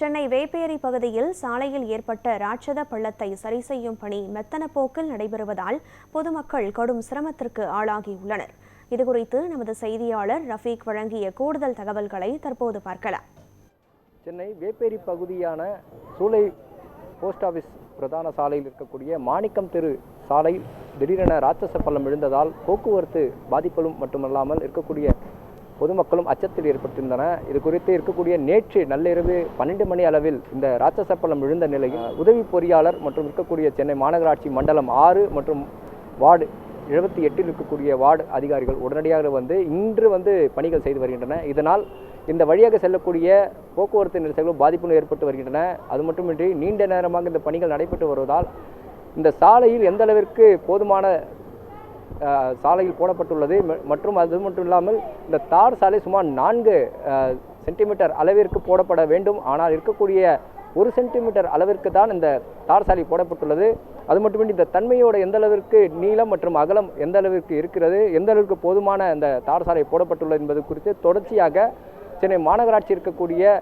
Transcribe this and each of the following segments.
சென்னை வேப்பேரி பகுதியில் சாலையில் ஏற்பட்ட ராட்சத பள்ளத்தை சரி செய்யும் பணி மெத்தன போக்கில் நடைபெறுவதால் பொதுமக்கள் கடும் சிரமத்திற்கு ஆளாகியுள்ளனர். இதுகுறித்து நமது செய்தியாளர் ரஃபீக் வழங்கிய கூடுதல் தகவல்களை தற்போது பார்க்கலாம். சென்னை வேப்பேரி பகுதியான சூளை போஸ்ட் ஆஃபீஸ் பிரதான சாலையில் இருக்கக்கூடிய மாணிக்கம் தெரு சாலை திடீரென ராட்சச பள்ளம் விழுந்ததால் போக்குவரத்து பாதிப்புகளும் மட்டுமல்லாமல் இருக்கக்கூடிய பொதுமக்களும் அச்சத்தில் ஏற்பட்டிருந்தன. இது குறித்து இருக்கக்கூடிய நேற்று நள்ளிரவு 12 மணி அளவில் இந்த ராட்சச பள்ளம் விழுந்த நிலையில் உதவி பொறியாளர் மற்றும் இருக்கக்கூடிய சென்னை மாநகராட்சி மண்டலம் 6 மற்றும் வார்டு 78 இருக்கக்கூடிய வார்டு அதிகாரிகள் உடனடியாக இன்று பணிகள் செய்து வருகின்றன. இதனால் இந்த வழியாக செல்லக்கூடிய போக்குவரத்து நெரிசல்களும் பாதிப்புகளும் ஏற்பட்டு வருகின்றன. அது மட்டுமின்றி நீண்ட நேரமாக இந்த பணிகள் நடைபெற்று வருவதால் இந்த சாலையில் எந்த அளவிற்கு போதுமான சாலையில் போடப்பட்டுள்ளது மற்றும் அது மட்டும் இல்லாமல் இந்த தார் சாலை சுமார் 4 சென்டிமீட்டர் அளவிற்கு போடப்பட வேண்டும். ஆனால் இருக்கக்கூடிய 1 சென்டிமீட்டர் அளவிற்கு தான் இந்த தார் சாலை போடப்பட்டுள்ளது. அது மட்டுமின்றி இந்த தன்மையோட எந்த அளவிற்கு நீளம் மற்றும் அகலம் எந்த அளவிற்கு இருக்கிறது, எந்த அளவிற்கு போதுமான இந்த தார் சாலை போடப்பட்டுள்ளது என்பது குறித்து தொடர்ச்சியாக சென்னை மாநகராட்சி இருக்கக்கூடிய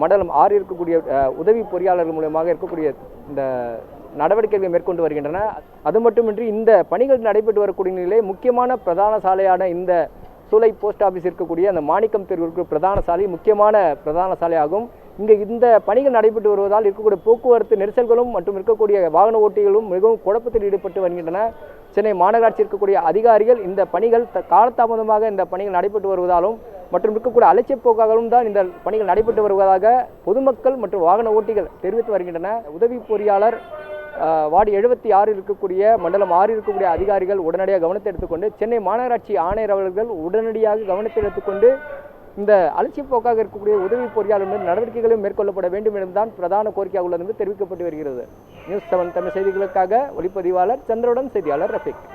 மண்டலம் 6 இருக்கக்கூடிய உதவி பொறியாளர்கள் மூலமாக இருக்கக்கூடிய இந்த நடவடிக்கைகளை மேற்கொண்டு வருகின்றன. அது மட்டுமின்றி இந்த பணிகள் நடைபெற்று வரக்கூடிய நிலையிலே முக்கியமான பிரதான சாலையான இந்த சூளை போஸ்ட் ஆஃபீஸ் இருக்கக்கூடிய அந்த மாணிக்கம் தெரு இருக்கிற பிரதான சாலை முக்கியமான பிரதான சாலையாகும். இங்கே இந்த பணிகள் நடைபெற்று வருவதால் இருக்கக்கூடிய போக்குவரத்து நெரிசல்களும் மற்றும் இருக்கக்கூடிய வாகன ஓட்டிகளும் மிகவும் குழப்பத்தில் ஈடுபட்டு வருகின்றன. சென்னை மாநகராட்சி இருக்கக்கூடிய அதிகாரிகள் இந்த பணிகள் காலதாமதமாக இந்த பணிகள் நடைபெற்று வருவதாலும் மற்றும் இருக்கக்கூடிய அலட்சிய போக்காகவும் தான் இந்த பணிகள் நடைபெற்று வருவதாக பொதுமக்கள் மற்றும் வாகன ஓட்டிகள் தெரிவித்து வருகின்றன. உதவி பொறியாளர் வார்டு 76 இருக்கக்கூடிய மண்டலம் 6 இருக்கக்கூடிய அதிகாரிகள் உடனடியாக கவனத்தை எடுத்துக்கொண்டு சென்னை மாநகராட்சி ஆணையர் அவர்கள் உடனடியாக கவனத்தை எடுத்துக்கொண்டு இந்த அலட்சிய போக்காக இருக்கக்கூடிய உதவி பொறியாளர் மீது நடவடிக்கைகளும் மேற்கொள்ளப்பட வேண்டும் என்றுதான் பிரதான கோரிக்கையாக உள்ளது என்று தெரிவிக்கப்பட்டு வருகிறது. நியூஸ் 7 தமிழ் செய்திகளுக்காக ஒளிப்பதிவாளர் சந்திரனுடன் செய்தியாளர் ரஃபீக்.